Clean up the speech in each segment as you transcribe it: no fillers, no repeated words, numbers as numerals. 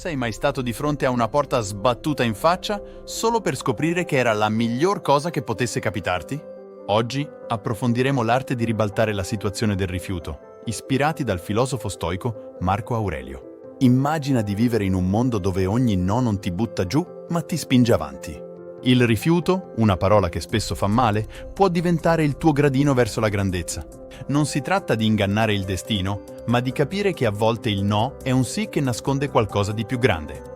Sei mai stato di fronte a una porta sbattuta in faccia solo per scoprire che era la miglior cosa che potesse capitarti? Oggi approfondiremo l'arte di ribaltare la situazione del rifiuto, ispirati dal filosofo stoico Marco Aurelio. Immagina di vivere in un mondo dove ogni no non ti butta giù, ma ti spinge avanti. Il rifiuto, una parola che spesso fa male, può diventare il tuo gradino verso la grandezza. Non si tratta di ingannare il destino, ma di capire che a volte il no è un sì che nasconde qualcosa di più grande.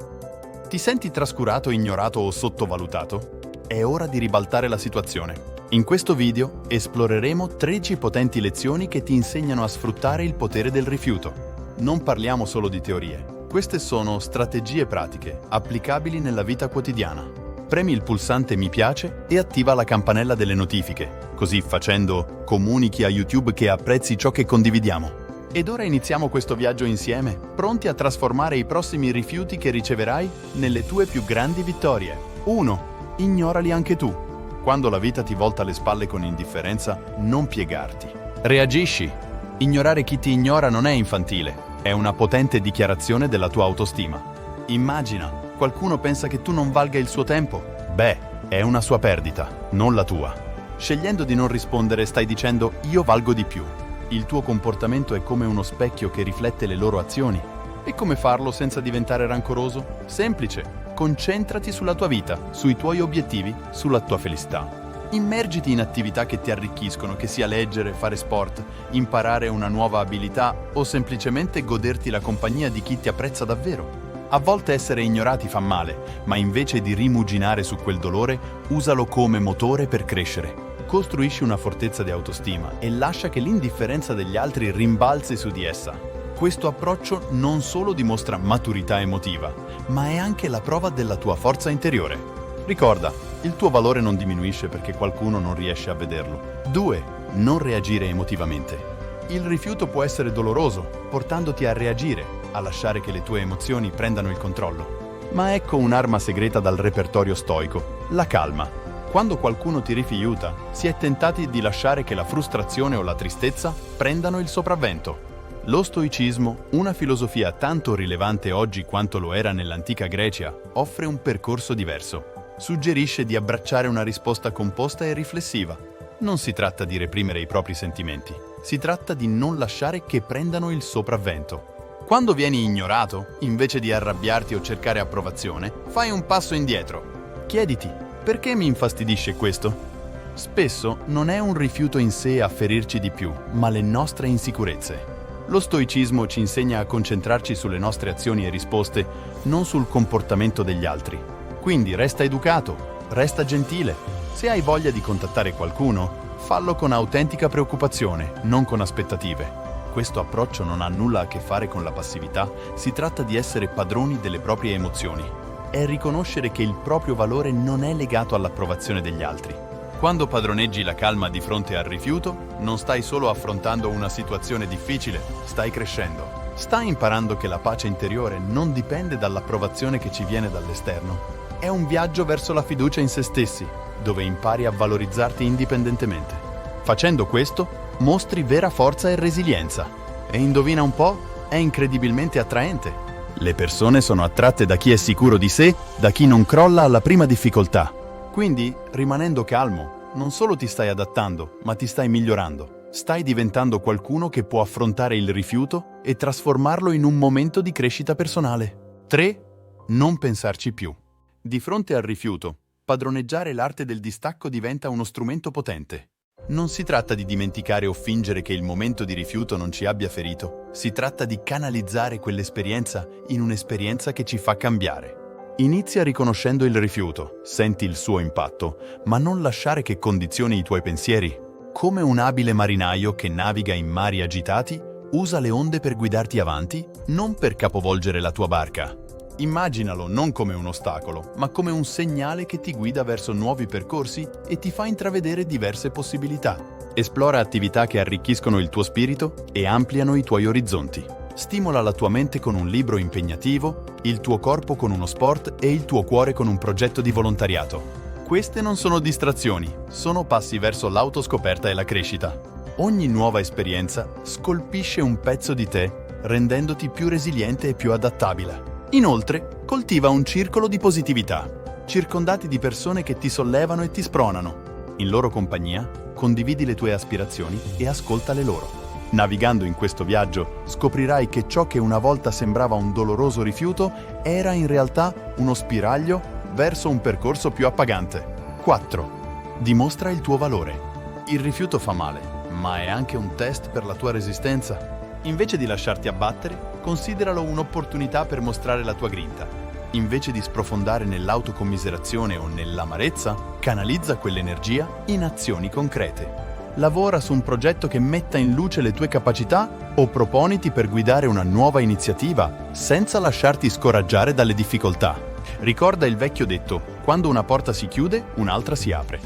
Ti senti trascurato, ignorato o sottovalutato? È ora di ribaltare la situazione. In questo video esploreremo 13 potenti lezioni che ti insegnano a sfruttare il potere del rifiuto. Non parliamo solo di teorie. Queste sono strategie pratiche, applicabili nella vita quotidiana. Premi il pulsante mi piace e attiva la campanella delle notifiche. Così facendo comunichi a YouTube che apprezzi ciò che condividiamo. Ed ora iniziamo questo viaggio insieme, pronti a trasformare i prossimi rifiuti che riceverai nelle tue più grandi vittorie. 1. Ignorali anche tu. Quando la vita ti volta le spalle con indifferenza, non piegarti. Reagisci. Ignorare chi ti ignora non è infantile, è una potente dichiarazione della tua autostima. Immagina, qualcuno pensa che tu non valga il suo tempo? Beh, è una sua perdita, non la tua. Scegliendo di non rispondere stai dicendo io valgo di più. Il tuo comportamento è come uno specchio che riflette le loro azioni. E come farlo senza diventare rancoroso? Semplice. Concentrati sulla tua vita, sui tuoi obiettivi, sulla tua felicità. Immergiti in attività che ti arricchiscono, che sia leggere, fare sport, imparare una nuova abilità o semplicemente goderti la compagnia di chi ti apprezza davvero. A volte essere ignorati fa male, ma invece di rimuginare su quel dolore, usalo come motore per crescere. Costruisci una fortezza di autostima e lascia che l'indifferenza degli altri rimbalzi su di essa. Questo approccio non solo dimostra maturità emotiva, ma è anche la prova della tua forza interiore. Ricorda, il tuo valore non diminuisce perché qualcuno non riesce a vederlo. 2. Non reagire emotivamente. Il rifiuto può essere doloroso, portandoti a reagire, a lasciare che le tue emozioni prendano il controllo. Ma ecco un'arma segreta dal repertorio stoico, la calma. Quando qualcuno ti rifiuta, si è tentati di lasciare che la frustrazione o la tristezza prendano il sopravvento. Lo stoicismo, una filosofia tanto rilevante oggi quanto lo era nell'antica Grecia, offre un percorso diverso. Suggerisce di abbracciare una risposta composta e riflessiva. Non si tratta di reprimere i propri sentimenti, si tratta di non lasciare che prendano il sopravvento. Quando vieni ignorato, invece di arrabbiarti o cercare approvazione, fai un passo indietro. Chiediti, perché mi infastidisce questo? Spesso non è un rifiuto in sé a ferirci di più, ma le nostre insicurezze. Lo stoicismo ci insegna a concentrarci sulle nostre azioni e risposte, non sul comportamento degli altri. Quindi resta educato, resta gentile. Se hai voglia di contattare qualcuno, fallo con autentica preoccupazione, non con aspettative. Questo approccio non ha nulla a che fare con la passività, si tratta di essere padroni delle proprie emozioni. È riconoscere che il proprio valore non è legato all'approvazione degli altri. Quando padroneggi la calma di fronte al rifiuto, non stai solo affrontando una situazione difficile, stai crescendo. Stai imparando che la pace interiore non dipende dall'approvazione che ci viene dall'esterno. È un viaggio verso la fiducia in se stessi, dove impari a valorizzarti indipendentemente. Facendo questo, mostri vera forza e resilienza. E indovina un po', è incredibilmente attraente. Le persone sono attratte da chi è sicuro di sé, da chi non crolla alla prima difficoltà. Quindi, rimanendo calmo, non solo ti stai adattando, ma ti stai migliorando. Stai diventando qualcuno che può affrontare il rifiuto e trasformarlo in un momento di crescita personale. 3. Non pensarci più. Di fronte al rifiuto, padroneggiare l'arte del distacco diventa uno strumento potente. Non si tratta di dimenticare o fingere che il momento di rifiuto non ci abbia ferito. Si tratta di canalizzare quell'esperienza in un'esperienza che ci fa cambiare. Inizia riconoscendo il rifiuto, senti il suo impatto, ma non lasciare che condizioni i tuoi pensieri. Come un abile marinaio che naviga in mari agitati, usa le onde per guidarti avanti, non per capovolgere la tua barca. Immaginalo non come un ostacolo, ma come un segnale che ti guida verso nuovi percorsi e ti fa intravedere diverse possibilità. Esplora attività che arricchiscono il tuo spirito e ampliano i tuoi orizzonti. Stimola la tua mente con un libro impegnativo, il tuo corpo con uno sport e il tuo cuore con un progetto di volontariato. Queste non sono distrazioni, sono passi verso l'autoscoperta e la crescita. Ogni nuova esperienza scolpisce un pezzo di te, rendendoti più resiliente e più adattabile. Inoltre, coltiva un circolo di positività, circondati di persone che ti sollevano e ti spronano. In loro compagnia, condividi le tue aspirazioni e ascolta le loro. Navigando in questo viaggio, scoprirai che ciò che una volta sembrava un doloroso rifiuto era in realtà uno spiraglio verso un percorso più appagante. 4. Dimostra il tuo valore. Il rifiuto fa male, ma è anche un test per la tua resistenza. Invece di lasciarti abbattere, consideralo un'opportunità per mostrare la tua grinta. Invece di sprofondare nell'autocommiserazione o nell'amarezza, canalizza quell'energia in azioni concrete. Lavora su un progetto che metta in luce le tue capacità o proponiti per guidare una nuova iniziativa senza lasciarti scoraggiare dalle difficoltà. Ricorda il vecchio detto: quando una porta si chiude, un'altra si apre.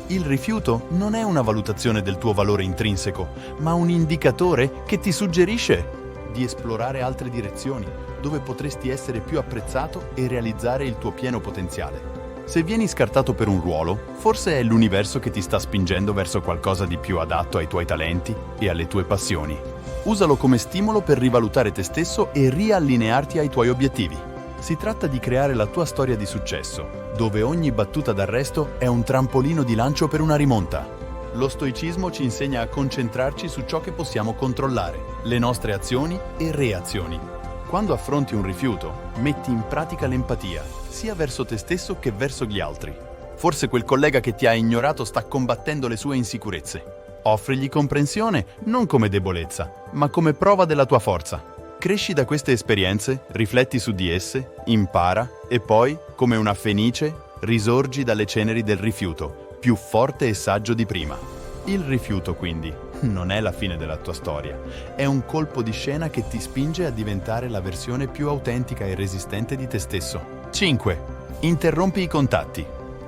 Il rifiuto non è una valutazione del tuo valore intrinseco, ma un indicatore che ti suggerisce di esplorare altre direzioni, dove potresti essere più apprezzato e realizzare il tuo pieno potenziale. Se vieni scartato per un ruolo, forse è l'universo che ti sta spingendo verso qualcosa di più adatto ai tuoi talenti e alle tue passioni. Usalo come stimolo per rivalutare te stesso e riallinearti ai tuoi obiettivi. Si tratta di creare la tua storia di successo, dove ogni battuta d'arresto è un trampolino di lancio per una rimonta. Lo stoicismo ci insegna a concentrarci su ciò che possiamo controllare, le nostre azioni e reazioni. Quando affronti un rifiuto, metti in pratica l'empatia, sia verso te stesso che verso gli altri. Forse quel collega che ti ha ignorato sta combattendo le sue insicurezze. Offrigli comprensione non come debolezza, ma come prova della tua forza. Cresci da queste esperienze, rifletti su di esse, impara e poi, come una fenice, risorgi dalle ceneri del rifiuto, più forte e saggio di prima. Il rifiuto, quindi, non è la fine della tua storia. È un colpo di scena che ti spinge a diventare la versione più autentica e resistente di te stesso. 5. Interrompi i contatti.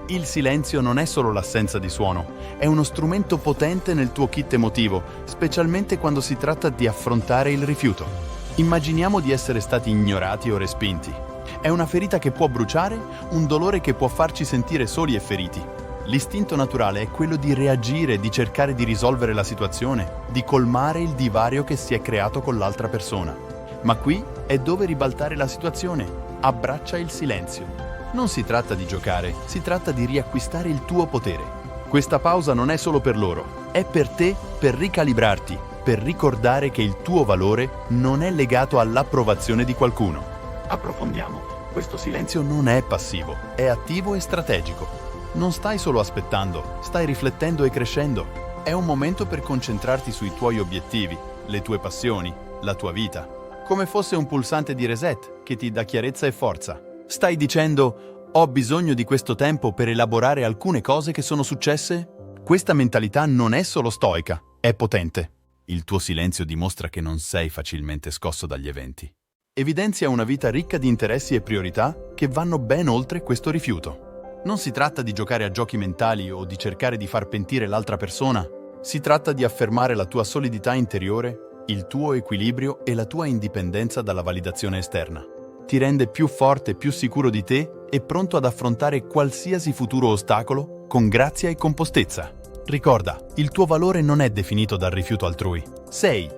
Il silenzio non è solo l'assenza di suono, è uno strumento potente nel tuo kit emotivo, specialmente quando si tratta di affrontare il rifiuto. Immaginiamo di essere stati ignorati o respinti. È una ferita che può bruciare, un dolore che può farci sentire soli e feriti. L'istinto naturale è quello di reagire, di cercare di risolvere la situazione, di colmare il divario che si è creato con l'altra persona. Ma qui è dove ribaltare la situazione. Abbraccia il silenzio. Non si tratta di giocare, si tratta di riacquistare il tuo potere. Questa pausa non è solo per loro, è per te, per ricalibrarti, per ricordare che il tuo valore non è legato all'approvazione di qualcuno. Approfondiamo. Questo silenzio non è passivo, è attivo e strategico. Non stai solo aspettando, stai riflettendo e crescendo. È un momento per concentrarti sui tuoi obiettivi, le tue passioni, la tua vita, come fosse un pulsante di reset che ti dà chiarezza e forza. Stai dicendo: ho bisogno di questo tempo per elaborare alcune cose che sono successe? Questa mentalità non è solo stoica, è potente. Il tuo silenzio dimostra che non sei facilmente scosso dagli eventi. Evidenzia una vita ricca di interessi e priorità che vanno ben oltre questo rifiuto. Non si tratta di giocare a giochi mentali o di cercare di far pentire l'altra persona. Si tratta di affermare la tua solidità interiore, il tuo equilibrio e la tua indipendenza dalla validazione esterna. Ti rende più forte, più sicuro di te e pronto ad affrontare qualsiasi futuro ostacolo con grazia e compostezza. Ricorda, il tuo valore non è definito dal rifiuto altrui. 6.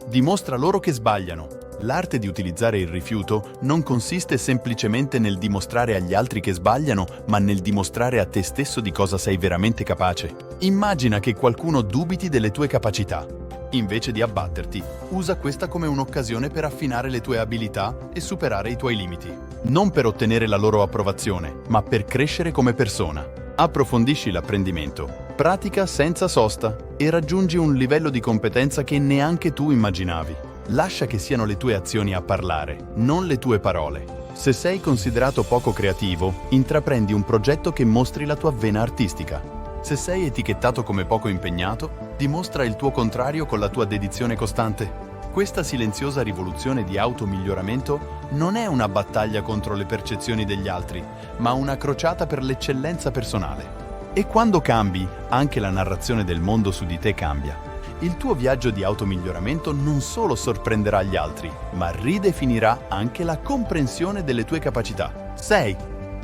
Dimostra loro che sbagliano. L'arte di utilizzare il rifiuto non consiste semplicemente nel dimostrare agli altri che sbagliano, ma nel dimostrare a te stesso di cosa sei veramente capace. Immagina che qualcuno dubiti delle tue capacità. Invece di abbatterti, usa questa come un'occasione per affinare le tue abilità e superare i tuoi limiti. Non per ottenere la loro approvazione, ma per crescere come persona. Approfondisci l'apprendimento, pratica senza sosta e raggiungi un livello di competenza che neanche tu immaginavi. Lascia che siano le tue azioni a parlare, non le tue parole. Se sei considerato poco creativo, intraprendi un progetto che mostri la tua vena artistica. Se sei etichettato come poco impegnato, dimostra il tuo contrario con la tua dedizione costante. Questa silenziosa rivoluzione di automiglioramento non è una battaglia contro le percezioni degli altri, ma una crociata per l'eccellenza personale. E quando cambi, anche la narrazione del mondo su di te cambia. Il tuo viaggio di automiglioramento non solo sorprenderà gli altri, ma ridefinirà anche la comprensione delle tue capacità. 6.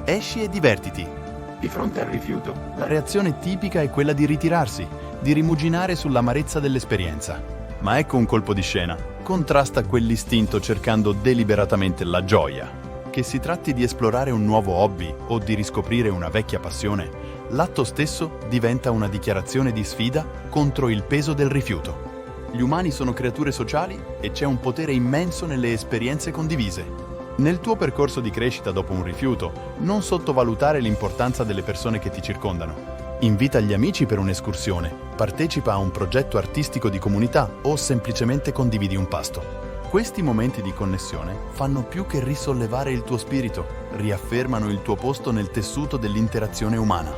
Esci e divertiti. Di fronte al rifiuto, la reazione tipica è quella di ritirarsi, di rimuginare sull'amarezza dell'esperienza. Ma ecco un colpo di scena. Contrasta quell'istinto cercando deliberatamente la gioia. Che si tratti di esplorare un nuovo hobby o di riscoprire una vecchia passione, l'atto stesso diventa una dichiarazione di sfida contro il peso del rifiuto. Gli umani sono creature sociali e c'è un potere immenso nelle esperienze condivise. Nel tuo percorso di crescita dopo un rifiuto, non sottovalutare l'importanza delle persone che ti circondano. Invita gli amici per un'escursione, partecipa a un progetto artistico di comunità o semplicemente condividi un pasto. Questi momenti di connessione fanno più che risollevare il tuo spirito, riaffermano il tuo posto nel tessuto dell'interazione umana.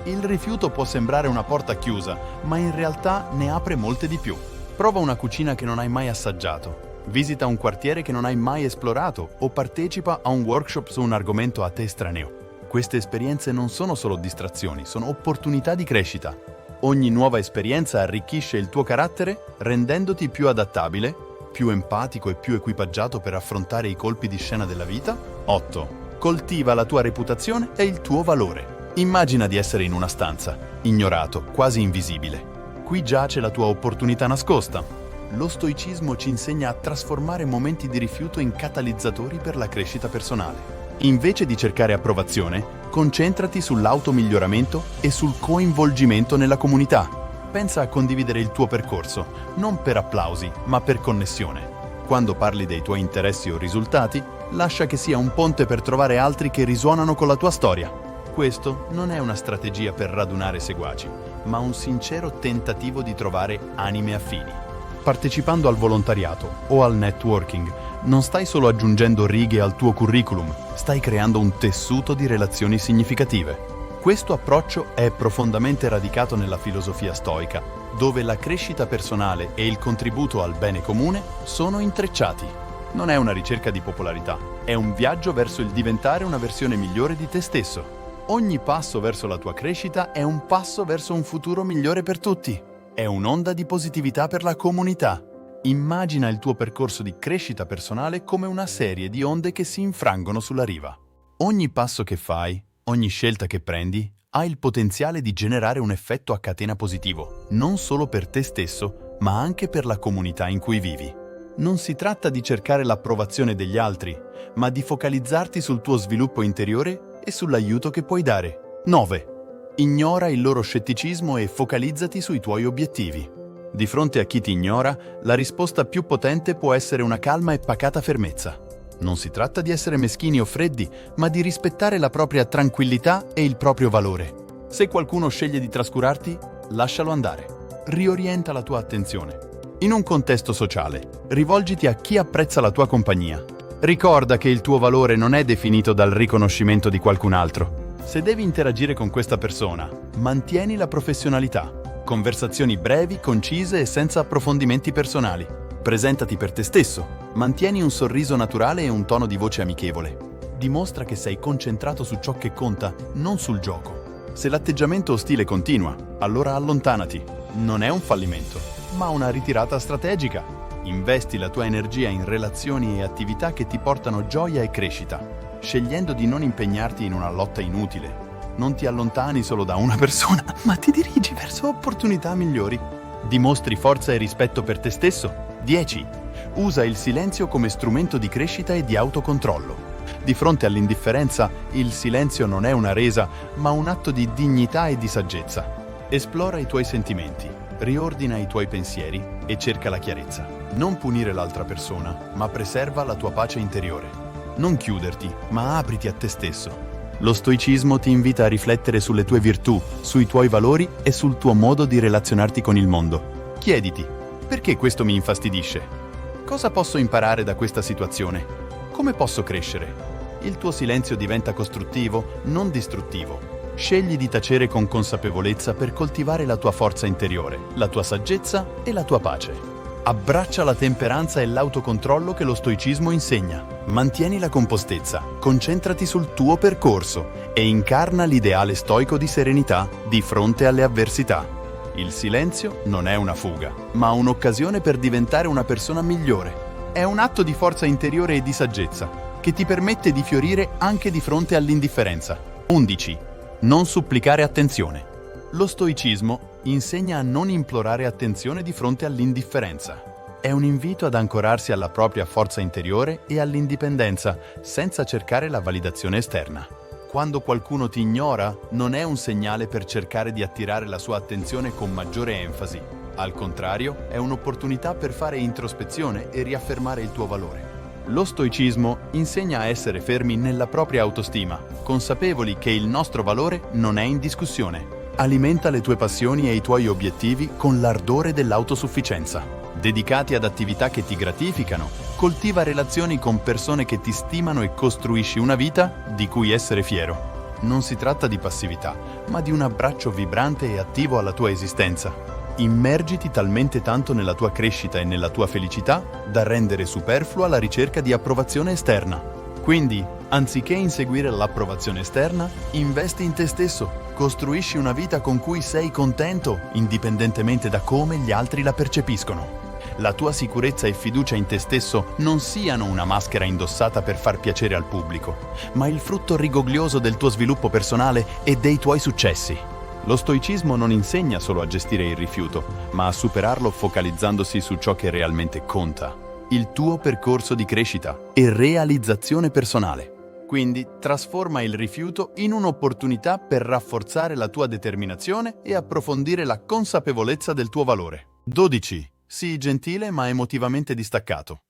Il rifiuto può sembrare una porta chiusa, ma in realtà ne apre molte di più. Prova una cucina che non hai mai assaggiato, visita un quartiere che non hai mai esplorato o partecipa a un workshop su un argomento a te estraneo. Queste esperienze non sono solo distrazioni, sono opportunità di crescita. Ogni nuova esperienza arricchisce il tuo carattere, rendendoti più adattabile, più empatico e più equipaggiato per affrontare i colpi di scena della vita. 8. Coltiva la tua reputazione e il tuo valore. Immagina di essere in una stanza, ignorato, quasi invisibile. Qui giace la tua opportunità nascosta. Lo stoicismo ci insegna a trasformare momenti di rifiuto in catalizzatori per la crescita personale. Invece di cercare approvazione, concentrati sull'automiglioramento e sul coinvolgimento nella comunità. Pensa a condividere il tuo percorso, non per applausi, ma per connessione. Quando parli dei tuoi interessi o risultati, lascia che sia un ponte per trovare altri che risuonano con la tua storia. Questo non è una strategia per radunare seguaci, ma un sincero tentativo di trovare anime affini. Partecipando al volontariato o al networking, non stai solo aggiungendo righe al tuo curriculum, stai creando un tessuto di relazioni significative. Questo approccio è profondamente radicato nella filosofia stoica, dove la crescita personale e il contributo al bene comune sono intrecciati. Non è una ricerca di popolarità, è un viaggio verso il diventare una versione migliore di te stesso. Ogni passo verso la tua crescita è un passo verso un futuro migliore per tutti. È un'onda di positività per la comunità. Immagina il tuo percorso di crescita personale come una serie di onde che si infrangono sulla riva. Ogni passo che fai, ogni scelta che prendi, ha il potenziale di generare un effetto a catena positivo, non solo per te stesso, ma anche per la comunità in cui vivi. Non si tratta di cercare l'approvazione degli altri, ma di focalizzarti sul tuo sviluppo interiore e sull'aiuto che puoi dare. 9. Ignora il loro scetticismo e focalizzati sui tuoi obiettivi. Di fronte a chi ti ignora, la risposta più potente può essere una calma e pacata fermezza. Non si tratta di essere meschini o freddi, ma di rispettare la propria tranquillità e il proprio valore. Se qualcuno sceglie di trascurarti, lascialo andare. Riorienta la tua attenzione. In un contesto sociale, rivolgiti a chi apprezza la tua compagnia. Ricorda che il tuo valore non è definito dal riconoscimento di qualcun altro. Se devi interagire con questa persona, mantieni la professionalità. Conversazioni brevi, concise e senza approfondimenti personali. Presentati per te stesso. Mantieni un sorriso naturale e un tono di voce amichevole. Dimostra che sei concentrato su ciò che conta, non sul gioco. Se l'atteggiamento ostile continua, allora allontanati. Non è un fallimento, ma una ritirata strategica. Investi la tua energia in relazioni e attività che ti portano gioia e crescita, scegliendo di non impegnarti in una lotta inutile. Non ti allontani solo da una persona, ma ti dirigi verso opportunità migliori. Dimostri forza e rispetto per te stesso. 10. Usa il silenzio come strumento di crescita e di autocontrollo. Di fronte all'indifferenza, il silenzio non è una resa, ma un atto di dignità e di saggezza. Esplora i tuoi sentimenti, riordina i tuoi pensieri e cerca la chiarezza. Non punire l'altra persona, ma preserva la tua pace interiore. Non chiuderti, ma apriti a te stesso. Lo stoicismo ti invita a riflettere sulle tue virtù, sui tuoi valori e sul tuo modo di relazionarti con il mondo. Chiediti, perché questo mi infastidisce? Cosa posso imparare da questa situazione? Come posso crescere? Il tuo silenzio diventa costruttivo, non distruttivo. Scegli di tacere con consapevolezza per coltivare la tua forza interiore, la tua saggezza e la tua pace. Abbraccia la temperanza e l'autocontrollo che lo stoicismo insegna. Mantieni la compostezza, concentrati sul tuo percorso e incarna l'ideale stoico di serenità di fronte alle avversità. Il silenzio non è una fuga, ma un'occasione per diventare una persona migliore. È un atto di forza interiore e di saggezza che ti permette di fiorire anche di fronte all'indifferenza. 11. Non supplicare attenzione. Lo stoicismo insegna a non implorare attenzione di fronte all'indifferenza. È un invito ad ancorarsi alla propria forza interiore e all'indipendenza, senza cercare la validazione esterna. Quando qualcuno ti ignora, non è un segnale per cercare di attirare la sua attenzione con maggiore enfasi. Al contrario, è un'opportunità per fare introspezione e riaffermare il tuo valore. Lo stoicismo insegna a essere fermi nella propria autostima, consapevoli che il nostro valore non è in discussione. Alimenta le tue passioni e i tuoi obiettivi con l'ardore dell'autosufficienza. Dedicati ad attività che ti gratificano, coltiva relazioni con persone che ti stimano e costruisci una vita di cui essere fiero. Non si tratta di passività, ma di un abbraccio vibrante e attivo alla tua esistenza. Immergiti talmente tanto nella tua crescita e nella tua felicità da rendere superflua la ricerca di approvazione esterna. Quindi, anziché inseguire l'approvazione esterna, investi in te stesso, costruisci una vita con cui sei contento, indipendentemente da come gli altri la percepiscono. La tua sicurezza e fiducia in te stesso non siano una maschera indossata per far piacere al pubblico, ma il frutto rigoglioso del tuo sviluppo personale e dei tuoi successi. Lo stoicismo non insegna solo a gestire il rifiuto, ma a superarlo focalizzandosi su ciò che realmente conta: il tuo percorso di crescita e realizzazione personale. Quindi trasforma il rifiuto in un'opportunità per rafforzare la tua determinazione e approfondire la consapevolezza del tuo valore. 12. Sii gentile ma emotivamente distaccato.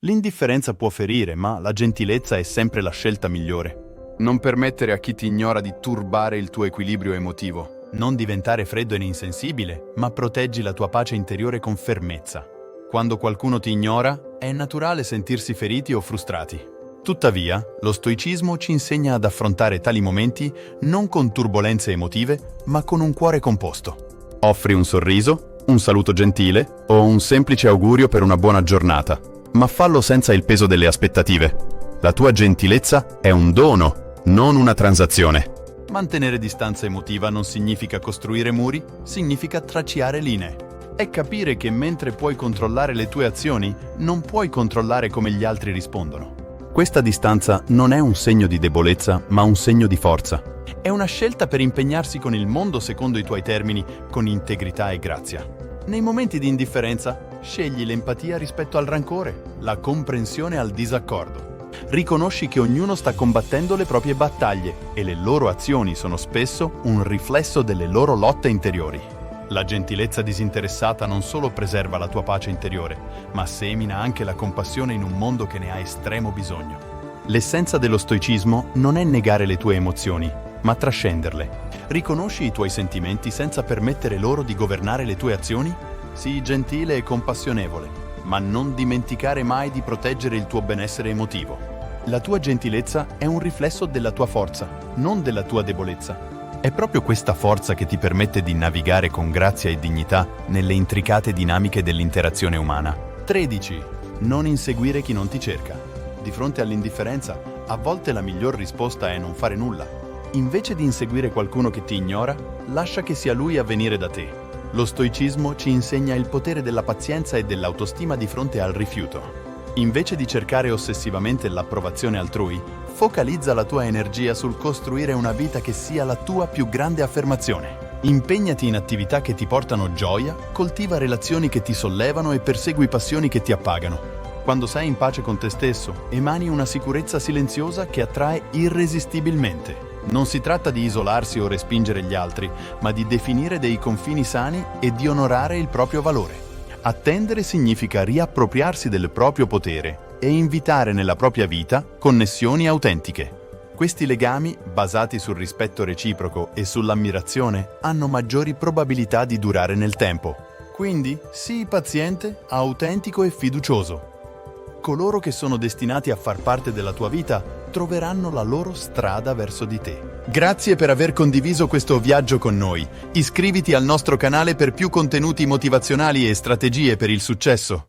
L'indifferenza può ferire, ma la gentilezza è sempre la scelta migliore. Non permettere a chi ti ignora di turbare il tuo equilibrio emotivo. Non diventare freddo e insensibile, ma proteggi la tua pace interiore con fermezza. Quando qualcuno ti ignora, è naturale sentirsi feriti o frustrati. Tuttavia, lo stoicismo ci insegna ad affrontare tali momenti non con turbolenze emotive, ma con un cuore composto. Offri un sorriso, un saluto gentile o un semplice augurio per una buona giornata, ma fallo senza il peso delle aspettative. La tua gentilezza è un dono, non una transazione. Mantenere distanza emotiva non significa costruire muri, significa tracciare linee. È capire che mentre puoi controllare le tue azioni, non puoi controllare come gli altri rispondono. Questa distanza non è un segno di debolezza, ma un segno di forza. È una scelta per impegnarsi con il mondo secondo i tuoi termini, con integrità e grazia. Nei momenti di indifferenza, scegli l'empatia rispetto al rancore, la comprensione al disaccordo. Riconosci che ognuno sta combattendo le proprie battaglie e le loro azioni sono spesso un riflesso delle loro lotte interiori. La gentilezza disinteressata non solo preserva la tua pace interiore, ma semina anche la compassione in un mondo che ne ha estremo bisogno. L'essenza dello stoicismo non è negare le tue emozioni, ma trascenderle. Riconosci i tuoi sentimenti senza permettere loro di governare le tue azioni? Sii gentile e compassionevole, ma non dimenticare mai di proteggere il tuo benessere emotivo. La tua gentilezza è un riflesso della tua forza, non della tua debolezza. È proprio questa forza che ti permette di navigare con grazia e dignità nelle intricate dinamiche dell'interazione umana. 13. Non inseguire chi non ti cerca. Di fronte all'indifferenza, a volte la miglior risposta è non fare nulla. Invece di inseguire qualcuno che ti ignora, lascia che sia lui a venire da te. Lo stoicismo ci insegna il potere della pazienza e dell'autostima di fronte al rifiuto. Invece di cercare ossessivamente l'approvazione altrui, focalizza la tua energia sul costruire una vita che sia la tua più grande affermazione. Impegnati in attività che ti portano gioia, coltiva relazioni che ti sollevano e persegui passioni che ti appagano. Quando sei in pace con te stesso, emani una sicurezza silenziosa che attrae irresistibilmente. Non si tratta di isolarsi o respingere gli altri, ma di definire dei confini sani e di onorare il proprio valore. Attendere significa riappropriarsi del proprio potere e invitare nella propria vita connessioni autentiche. Questi legami, basati sul rispetto reciproco e sull'ammirazione, hanno maggiori probabilità di durare nel tempo. Quindi, sii paziente, autentico e fiducioso. Coloro che sono destinati a far parte della tua vita troveranno la loro strada verso di te. Grazie per aver condiviso questo viaggio con noi. Iscriviti al nostro canale per più contenuti motivazionali e strategie per il successo.